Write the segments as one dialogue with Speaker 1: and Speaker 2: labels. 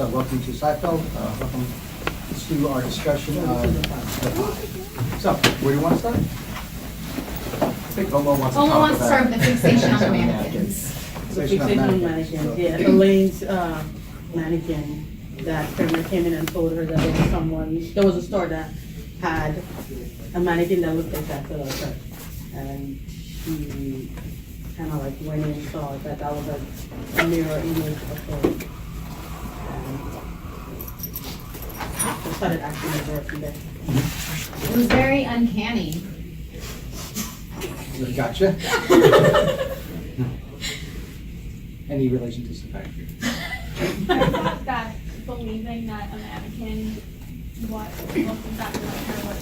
Speaker 1: welcome to Psyfeld. Welcome to our discussion of the pie. So, where do you want to start?
Speaker 2: I think Omo wants to
Speaker 3: Omo wants to
Speaker 2: talk
Speaker 3: start
Speaker 2: about
Speaker 3: with the fixation on the
Speaker 2: mannequins.
Speaker 3: mannequins.
Speaker 4: The fixation on mannequins, yeah. Elaine's mannequin that Kramer came in and told her that there was a store that had a mannequin that looked exactly like her. And she kind of like went in and saw that was like a mirror image of her. And just started acting as her from there.
Speaker 3: It was very uncanny.
Speaker 1: Gotcha. Any relation to psychiatry?
Speaker 5: I thought that believing that a mannequin looked exactly like her was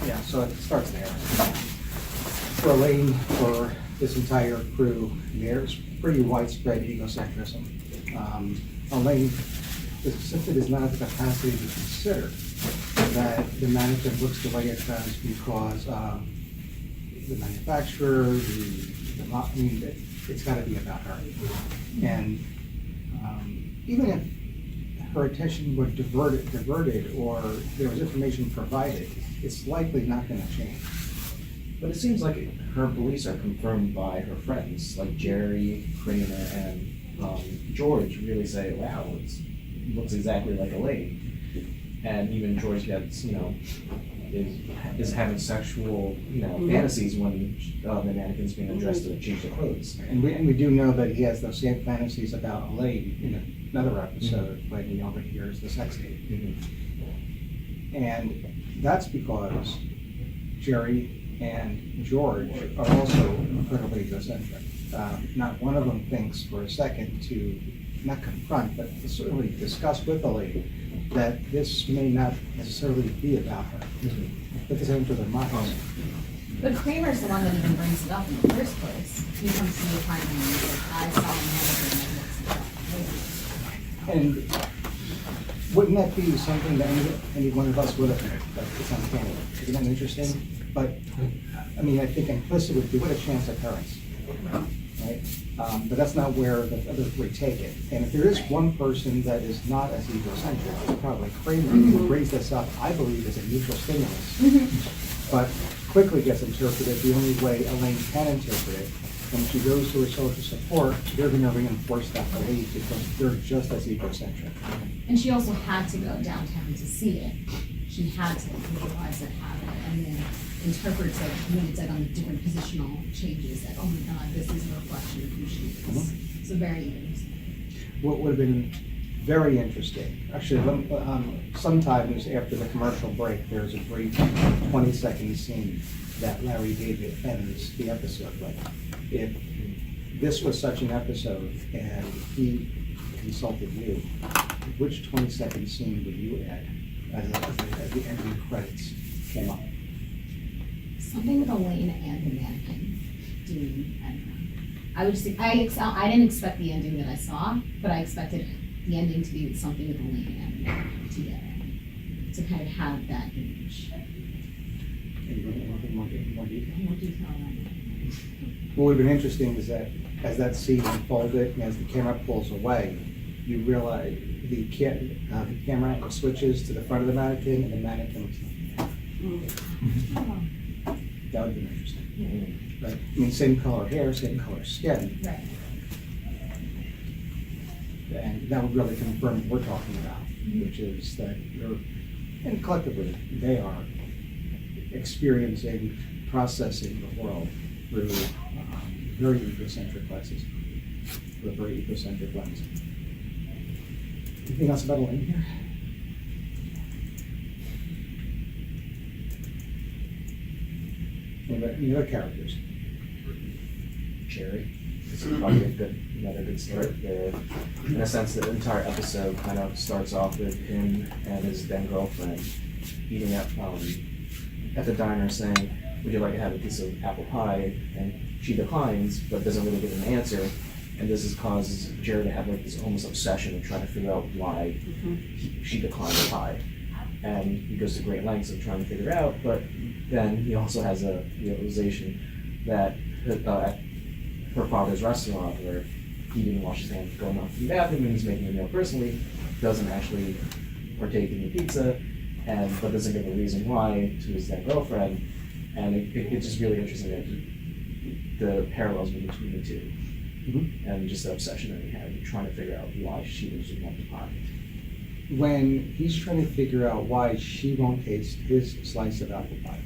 Speaker 1: Yeah, so it starts there. For Elaine, for this entire crew, there's pretty widespread egocentrism. Elaine simply does not have the capacity to consider that the mannequin looks the way it does because the manufacturer, it's got to be about her. And even if her attention were diverted or there was information provided, it's likely not going to change.
Speaker 2: But it seems like her beliefs are confirmed by her friends, like Jerry, Kramer, and George really say, wow, it looks exactly like Elaine. And even George gets, is having sexual, fantasies when the mannequin's being addressed to change the clothes.
Speaker 1: And we do know that he has those same fantasies about Elaine in another episode when he overhears the sex tape. And that's because Jerry and George are also incredibly egocentric. Not one of them thinks for a second to not confront, but to certainly discuss with Elaine that this may not necessarily be about her. Put this into their minds.
Speaker 3: But Kramer's the one that even brings it up in the first place. He comes to the apartment and he's like, I saw a mannequin that looks like
Speaker 1: And wouldn't that be something that any one of us would have heard? But it's uncanny. Isn't that interesting? But I mean, I think implicit would be what a chance occurrence, right? But that's not where the other three take it. And if there is one person that is not as egocentric, it's probably Kramer, who brings this up, I believe, as a neutral stimulus, but quickly gets interpreted the only way Elaine can interpret it. When she goes to her social support, they're going to reinforce that belief because they're just as egocentric.
Speaker 3: And she also had to go downtown to see it. She had to visualize it, have it, and then interpret it when it did on the different positional changes that, oh my God, this is a reflection of who she is. So very interesting.
Speaker 1: What would have been very interesting, actually, sometimes after the commercial break, there's a brief 20-second scene that Larry David ends the episode with. If this was such an episode and he consulted you, which 20-second scene would you add as the ending credits came up?
Speaker 3: Something with Elaine and the mannequin doing, I don't know. I would just, I didn't expect the ending that I saw, but I expected the ending to be something with Elaine and the mannequin together. To kind of have that image.
Speaker 1: Anything more detail?
Speaker 3: More detail on that.
Speaker 1: What would have been interesting is that as that scene unfolded and as the camera pulls away, you realize the camera angle switches to the front of the mannequin and the mannequin looks like that would have been interesting. Right? I mean, same color hair, same color skin.
Speaker 3: Right.
Speaker 1: And that would really confirm what we're talking about, which is that and collectively, they are experiencing, processing the world through very egocentric lenses, through a very egocentric lens. Anything else about Elaine here? Any other characters?
Speaker 2: Jerry. This is probably another good start there. In a sense, the entire episode kind of starts off with him and his then girlfriend eating at the diner saying, would you like to have a piece of apple pie? And she declines, but doesn't really get an answer. And this causes Jerry to have like this almost obsession of trying to figure out why she declined the pie. And he goes to great lengths of trying to figure out, but then he also has a realization that at her father's restaurant where eating while she's going off to the bathroom and he's making a meal personally, doesn't actually partake in the pizza, but doesn't give a reason why to his then girlfriend. And it's just really interesting that the parallels between the two.
Speaker 1: Mhm.
Speaker 2: And just the obsession that he had, trying to figure out why she doesn't want the pie.
Speaker 1: When he's trying to figure out why she won't taste his slice of apple pie,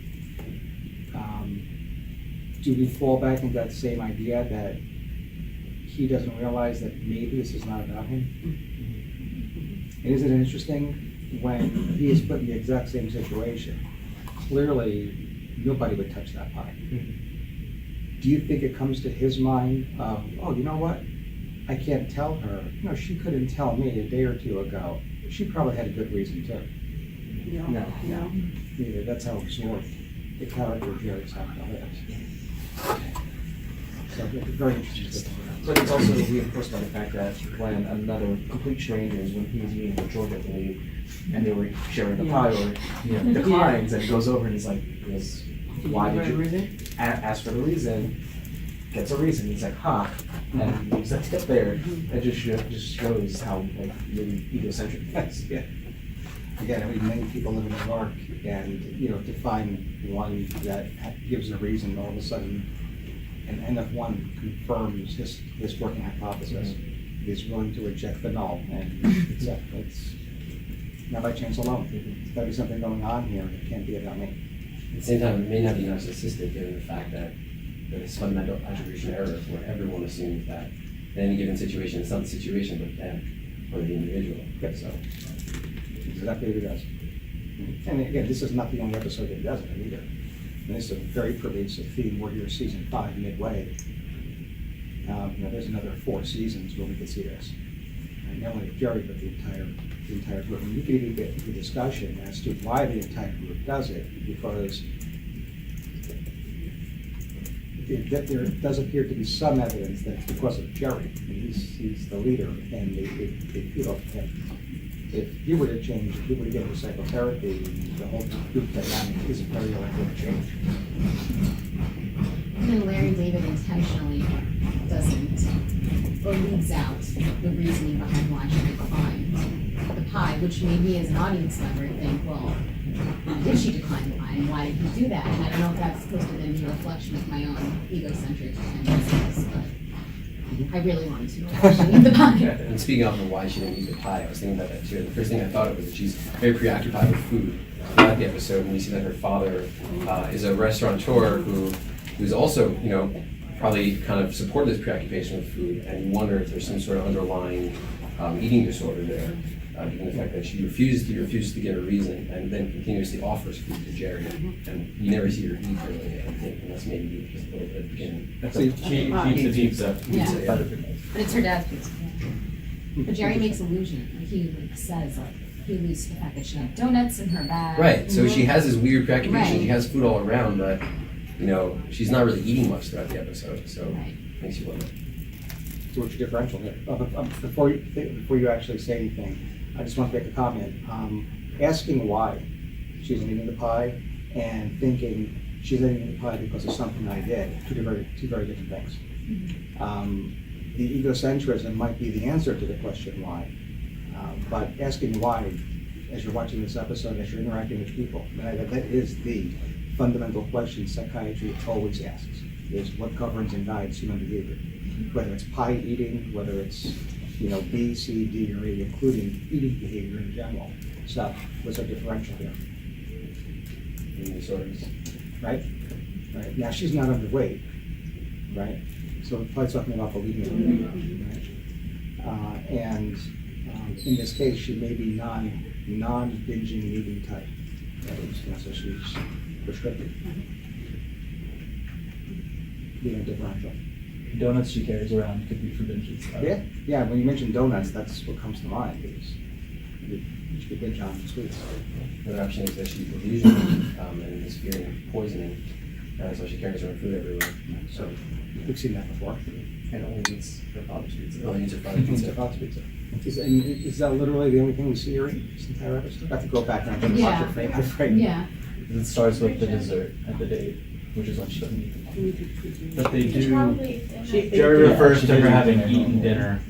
Speaker 1: do we fall back into that same idea that he doesn't realize that maybe this is not about him? And isn't it interesting when he is put in the exact same situation? Clearly, nobody would touch that pie. Do you think it comes to his mind of, oh, you know what? I can't tell her. No, she couldn't tell me a day or two ago. She probably had a good reason too.
Speaker 2: No.
Speaker 1: Neither. That's how absorbed the character of Jerry Seinfeld is. So it's very interesting.
Speaker 2: But it's also reinforced by the fact that when another complete strangers, when he was meeting with George, I believe, and they were sharing the pie, or declines, and goes over and he's like, why did you ask for the reason? Gets a reason. He's like, and leaves that tip there. It just shows how really egocentric he is.
Speaker 1: Yeah. Again, I mean, many people live in New York, and to find one that gives a reason, all of a sudden, and if one confirms his working hypothesis, is willing to reject the null and accept it's not by chance alone. There's got to be something going on here. It can't be about me.
Speaker 6: At the same time, it may not be narcissistic given the fact that there's fundamental attribution error where everyone assumes that in any given situation, it's not the situation, but them or the individual.
Speaker 1: Yes. So exactly what he does. And again, this is not the only episode that he does it either. And this is a very pervasive theme. We're here season 5 midway. There's another 4 seasons where we could see this. And not only Jerry, but the entire group. And you could even get the discussion as to why the entire group does it, because there does appear to be some evidence that it's because of Jerry. I mean, he's the leader, and they feed off him. If he were to change, if he were to get into psychotherapy, the whole group dynamic is very likely to change.
Speaker 3: And then Larry David intentionally doesn't, or leaves out the reasoning behind why she declined the pie, which maybe as an audience member think, well, did she decline the pie, and why did he do that? And I don't know if that's supposed to then be a reflection of my own egocentric tendencies, but I really wanted to actually eat the pie.
Speaker 6: And speaking of why she didn't eat the pie, I was thinking about that too. The first thing I thought of was that she's very preoccupied with food. Throughout the episode, when we see that her father is a restaurateur who's also, probably kind of supported this preoccupation with food, and you wonder if there's some sort of underlying eating disorder there, given the fact that she refuses to give a reason and then continuously offers food to Jerry, and you never see her eat really, I think, unless maybe just a little bit at the beginning.
Speaker 2: She eats the pizza.
Speaker 3: Yeah. But it's her dad's pizza. But Jerry makes allusion, he says, he alludes to the fact that she had donuts in her bag.
Speaker 6: Right, so she has this weird preoccupation,
Speaker 3: Right.
Speaker 6: she has food all around, but, she's not really eating much throughout the episode, so
Speaker 3: Right.
Speaker 6: it makes you wonder.
Speaker 1: So what's your differential here? Before you actually say anything, I just want to make a comment. Asking why she isn't eating the pie and thinking she's not eating the pie because of something I did, two very different things. The egocentrism might be the answer to the question why, but asking why, as you're watching this episode, as you're interacting with people, that is the fundamental question psychiatry always asks, is what governs and guides human behavior? Whether it's pie eating, whether it's B, C, D, or E, including eating behavior in general. So what's our differential here?
Speaker 6: Eating disorders.
Speaker 1: Right? Right. Now she's not underweight, right? So we're probably talking about bulimia, right? And in this case, she may be non-binging eating type. Right? So she's restricted. Being a differential.
Speaker 7: Donuts she carries around could be for binges.
Speaker 1: Yeah. When you mention donuts, that's what comes to mind. Is she could binge on sweets.
Speaker 6: Another option is that she's delusional and is fearing poisoning, so she carries around food everywhere.
Speaker 1: So we've seen that before.
Speaker 2: And only eats her father's pizza.
Speaker 6: Only eats her father's
Speaker 1: It's
Speaker 6: pizza.
Speaker 1: a Fox pizza. Is that literally the only thing we see her eat this entire episode? I have to go back and watch it frame by frame.
Speaker 3: Yeah.
Speaker 7: It starts with the dessert at the date, which is when she doesn't eat the But they
Speaker 5: It's
Speaker 7: do,
Speaker 5: probably
Speaker 4: She-
Speaker 7: Jerry
Speaker 4: Yeah,
Speaker 7: refers she to her did
Speaker 4: Mm-hmm.
Speaker 7: having
Speaker 1: dinner.
Speaker 7: eaten dinner.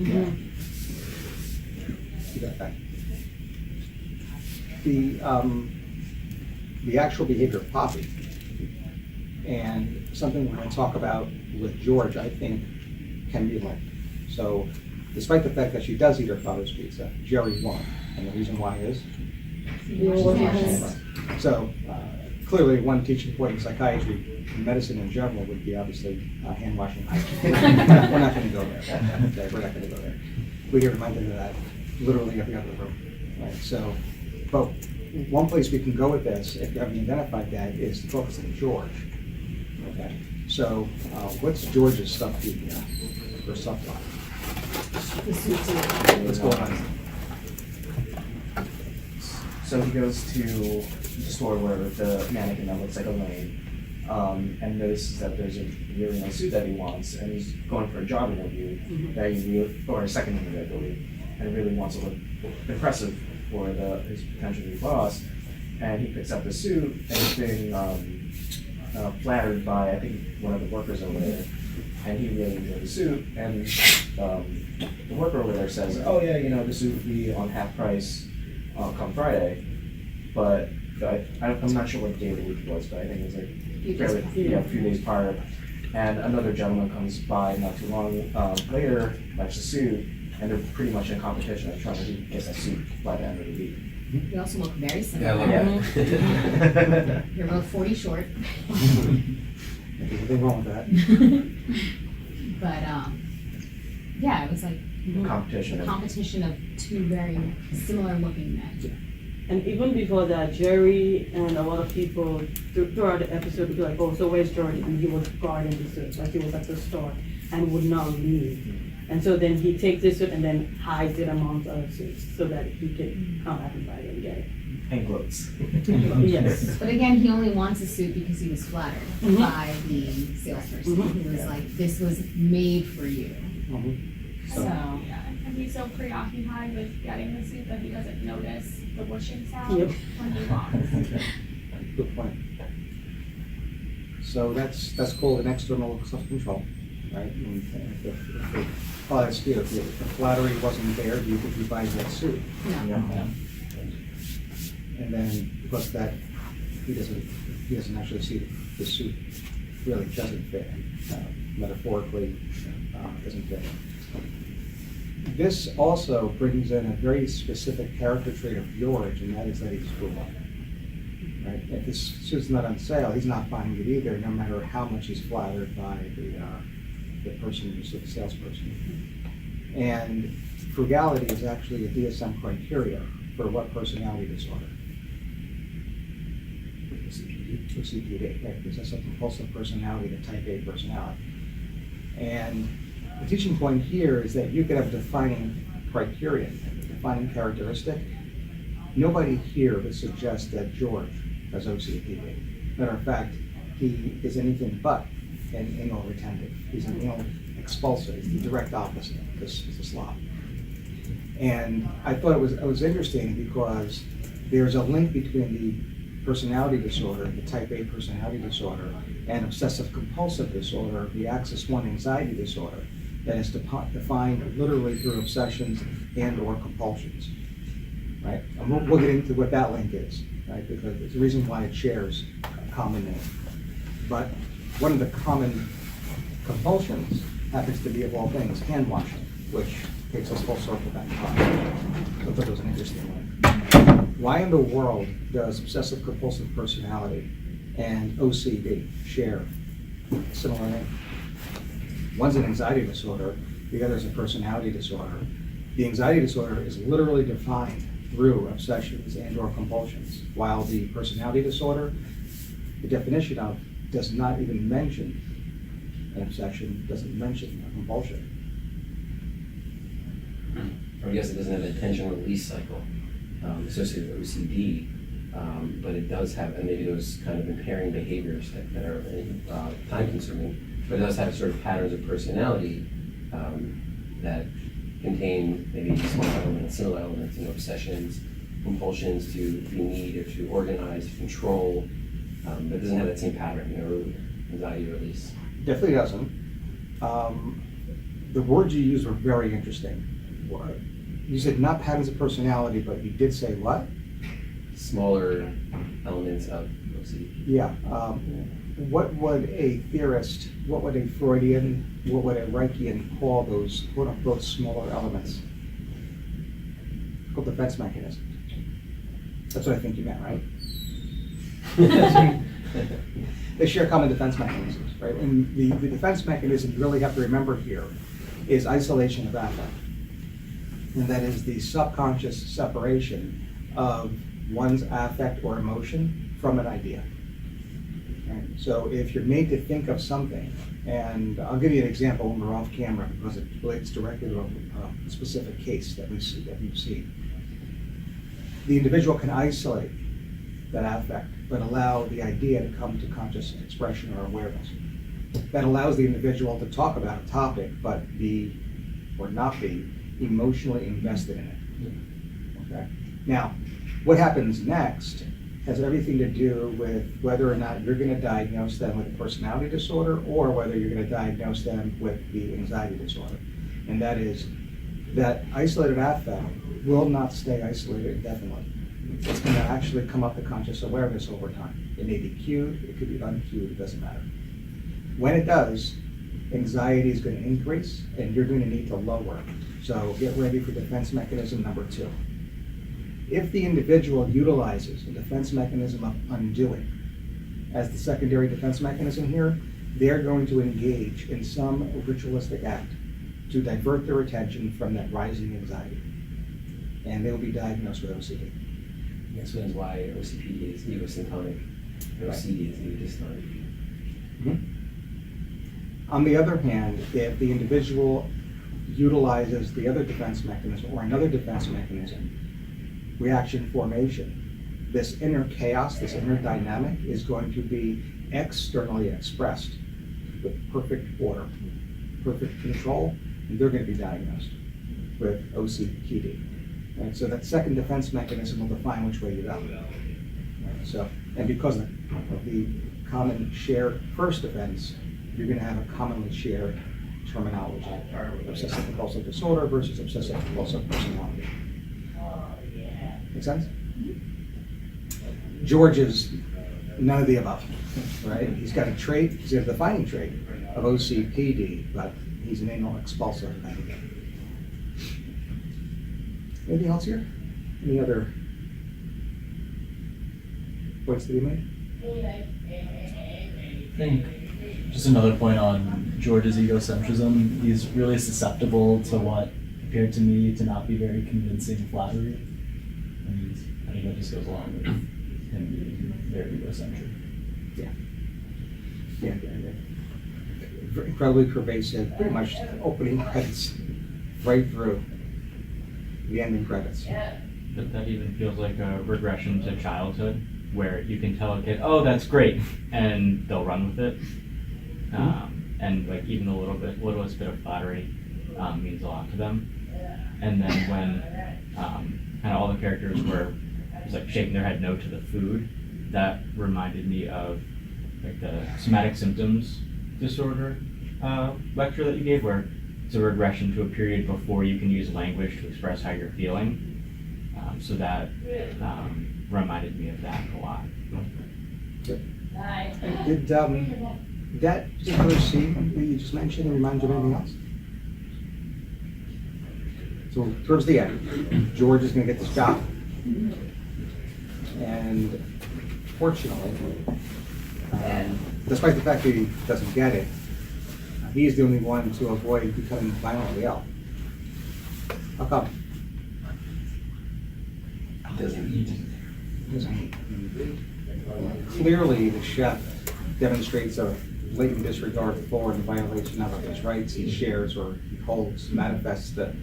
Speaker 1: You got that. The actual behavior of Poppy, and something we're going to talk about with George, I think, can be linked. So despite the fact that she does eat her father's pizza, Jerry won't. And the reason why is?
Speaker 3: Yes.
Speaker 1: So clearly, one teaching point in psychiatry, medicine in general, would be obviously hand washing. We're not going to go there. Okay, we're not going to go there. We get reminded of that literally every other room. Right? So, but one place we can go with this, if you haven't identified that, is to focus on George. Okay. So, what's George's subtlety here, or subplot?
Speaker 3: The suit too.
Speaker 1: What's going on?
Speaker 2: So he goes to the store where the mannequin that looks like Elaine, and notices that there's a really nice suit that he wants, and he's going for a job interview that he really, or a second interview, I believe, and really wants to look impressive for his potential new boss. And he picks up the suit, and he's being flattered by, I think, one of the workers over there, and he really enjoyed the suit. And the worker over there says, "Oh yeah, the suit will be on half price come Friday." But I'm not sure what day of the week it was, but I think it was like a few days prior. And another gentleman comes by not too long later, likes the suit, and they're pretty much in competition of trying to get that suit by the end of the week.
Speaker 3: We also look very
Speaker 6: Yeah, I
Speaker 3: similar.
Speaker 6: love that.
Speaker 3: You're both 40 short.
Speaker 1: There's nothing wrong with that.
Speaker 3: But, yeah, it was like
Speaker 2: Competition.
Speaker 3: a competition of two very similar looking men.
Speaker 4: And even before that, Jerry and a lot of people throughout the episode would be like, "Oh, so where's George?" And he was guarding the suit, like he was at the store and would not leave. And so then he takes this suit and then hides it amongst other suits so that he can come back and buy it and get it.
Speaker 2: And clothes.
Speaker 4: Yes.
Speaker 3: But again, he only wants a suit because he was flattered
Speaker 4: Mhm.
Speaker 3: by the salesperson.
Speaker 4: Mhm.
Speaker 3: He was like, "This was made for you." So,
Speaker 5: Yeah, and he's so preoccupied with getting the suit that he doesn't notice the whooshing sound
Speaker 4: Yep.
Speaker 5: when he walks.
Speaker 1: Good point. So that's called an external self-control, right? And that's good. If the flattery wasn't there, do you think he buys that suit?
Speaker 3: no.
Speaker 7: Yeah.
Speaker 1: And then because of that, he doesn't actually see the suit really doesn't fit him, metaphorically, doesn't fit him. This also brings in a very specific character trait of George, and that is that he's cruel. Right? If this suit's not on sale, he's not buying it either, no matter how much he's flattered by the person who's the salesperson. And frugality is actually a DSM criteria for what personality disorder? CPD, right? Possessive compulsive personality, the type A personality. And the teaching point here is that you could have a defining criterion, a defining characteristic. Nobody here would suggest that George has OCPD. Matter of fact, he is anything but an anal retentive. He's an anal expulsive. He's the direct opposite. This is a slob. And I thought it was interesting because there's a link between the personality disorder, the type A personality disorder, and obsessive compulsive disorder, the axis 1 anxiety disorder, that is defined literally through obsessions and or compulsions, right? And we'll get into what that link is, right? Because there's a reason why it shares a common name. But one of the common compulsions happens to be, of all things, hand washing, which takes us full circle back to time. So I thought it was an interesting one. Why in the world does obsessive compulsive personality and OCD share a similar name? One's an anxiety disorder, the other is a personality disorder. The anxiety disorder is literally defined through obsessions and or compulsions, while the personality disorder, the definition of, does not even mention an obsession, doesn't mention a compulsion.
Speaker 6: Or I guess it doesn't have an attention release cycle associated with OCD, but it does have, and maybe those kind of impairing behaviors that are time consuming, but it does have sort of patterns of personality that contain maybe small elements, similar elements, obsessions, compulsions to be need or to organize, to control, but it doesn't have that same pattern, anxiety or at least.
Speaker 1: Definitely doesn't. The words you used were very interesting. You said not patterns of personality, but you did say what?
Speaker 6: Smaller elements of OCD.
Speaker 1: Yeah. What would a theorist, what would a Freudian, what would a Reichian call those quote unquote smaller elements? Called defense mechanisms. That's what I think you meant, right? They share common defense mechanisms, right? And the defense mechanism you really have to remember here is isolation of affect. And that is the subconscious separation of one's affect or emotion from an idea. Right? So if you're made to think of something, and I'll give you an example when we're off camera because it relates directly to a specific case that we've seen. The individual can isolate that affect, but allow the idea to come to conscious expression or awareness. That allows the individual to talk about a topic, but be, or not be, emotionally invested in it. Okay? Now, what happens next has everything to do with whether or not you're going to diagnose them with a personality disorder or whether you're going to diagnose them with the anxiety disorder. And that is that isolated affect will not stay isolated indefinitely. It's going to actually come up to conscious awareness over time. It may be cued, it could be uncued, it doesn't matter. When it does, anxiety is going to increase and you're going to need to lower. So get ready for defense mechanism number 2. If the individual utilizes a defense mechanism of undoing as the secondary defense mechanism here, they're going to engage in some ritualistic act to divert their attention from that rising anxiety. And they'll be diagnosed with OCD.
Speaker 6: That explains why OCD is egosyntonic, OCD is egodystonic.
Speaker 1: On the other hand, if the individual utilizes the other defense mechanism or another defense mechanism, reaction formation, this inner chaos, this inner dynamic is going to be externally expressed with perfect order, perfect control, and they're going to be diagnosed with OCPD. Right? So that second defense mechanism will define which way you go. Right? So, and because of the common shared first defense, you're going to have a commonly shared terminology. Obsessive compulsive disorder versus obsessive compulsive personality. Make sense? George is none of the above, right? He's got a trait, he's got a defining trait of OCPD, but he's an anal expulsive. Anything else here? Any other points to be made?
Speaker 7: I think just another point on George's egocentrism. He's really susceptible to what appeared to me to not be very convincing flattery. And I think that just goes along with him being very egocentric.
Speaker 1: Yeah. Incredibly pervasive, pretty much opening credits right through the ending credits.
Speaker 8: But that even feels like a regression to childhood, where you can tell a kid, "Oh, that's great," and they'll run with it. And like even the littlest bit of flattery means a lot to them. And then when kind of all the characters were just like shaking their head no to the food, that reminded me of like the somatic symptoms disorder lecture that you gave, where it's a regression to a period before you can use language to express how you're feeling. So that reminded me of that a lot.
Speaker 1: Did that particular scene that you just mentioned remind you of anything else? So towards the end, George is going to get this job, and fortunately, despite the fact that he doesn't get it, he's the only one to avoid becoming violently ill. How come?
Speaker 6: Doesn't eat.
Speaker 1: Clearly, the chef demonstrates a blatant disregard for and violation of his rights. He shares or he holds, manifests the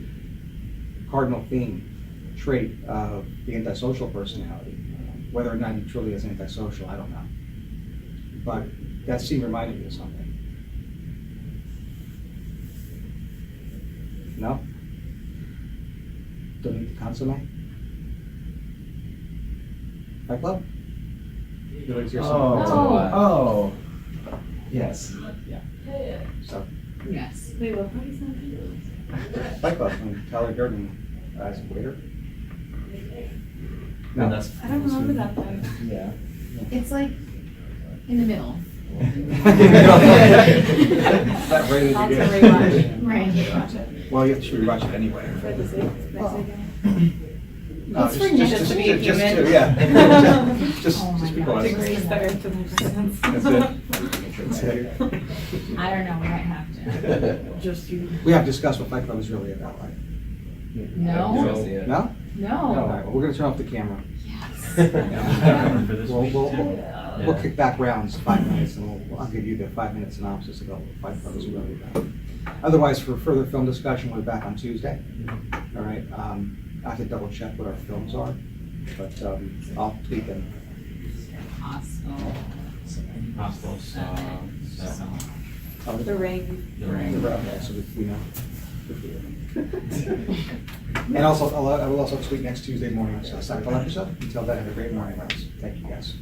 Speaker 1: cardinal theme, trait of the antisocial personality. Whether or not he truly is antisocial, I don't know. But that scene reminded me of something. No? Don't need to consummate? Fight Club? You like to hear something?
Speaker 2: Oh. Yes.
Speaker 1: So,
Speaker 3: Yes.
Speaker 5: Wait, what part is that?
Speaker 1: Fight Club, when Tyler Durden as a waiter.
Speaker 7: And that's
Speaker 5: I don't remember that part.
Speaker 2: Yeah.
Speaker 3: It's like in the middle.
Speaker 1: That rated
Speaker 5: I'll
Speaker 1: you
Speaker 5: have to
Speaker 1: good.
Speaker 5: rewatch.
Speaker 3: Right.
Speaker 5: Rewatch it.
Speaker 1: Well, you have to rewatch it anyway.
Speaker 5: For the sake, next
Speaker 1: Oh.
Speaker 5: weekend.
Speaker 1: No,
Speaker 3: It's for Nick to be a
Speaker 1: just
Speaker 3: human.
Speaker 1: to- yeah. Just
Speaker 3: Oh my
Speaker 1: because.
Speaker 3: God.
Speaker 5: Raise the earth to my presence.
Speaker 1: That's it. That's it.
Speaker 3: I don't know, we might have to.
Speaker 4: Just you.
Speaker 1: We have discussed what Fight Club is really about, right?
Speaker 3: No?
Speaker 1: No? All
Speaker 3: No.
Speaker 1: right, well, we're gonna turn off the camera.
Speaker 3: Yes.
Speaker 8: For this
Speaker 1: We'll,
Speaker 8: week.
Speaker 1: we'll kick back rounds 5 minutes and I'll give you the 5-minute synopsis about what Fight Club is really about. Otherwise, for further film discussion, we're back on Tuesday. All right, I have to double check what our films are, but I'll tweak them.
Speaker 3: Hostel.
Speaker 8: Hospital,
Speaker 1: Oh,
Speaker 5: The ring.
Speaker 8: The Ring.
Speaker 1: Okay, so we know. And also, I will also tweet next Tuesday morning's Seinfeld episode. Until then, have a great morning, guys. Thank you, guys.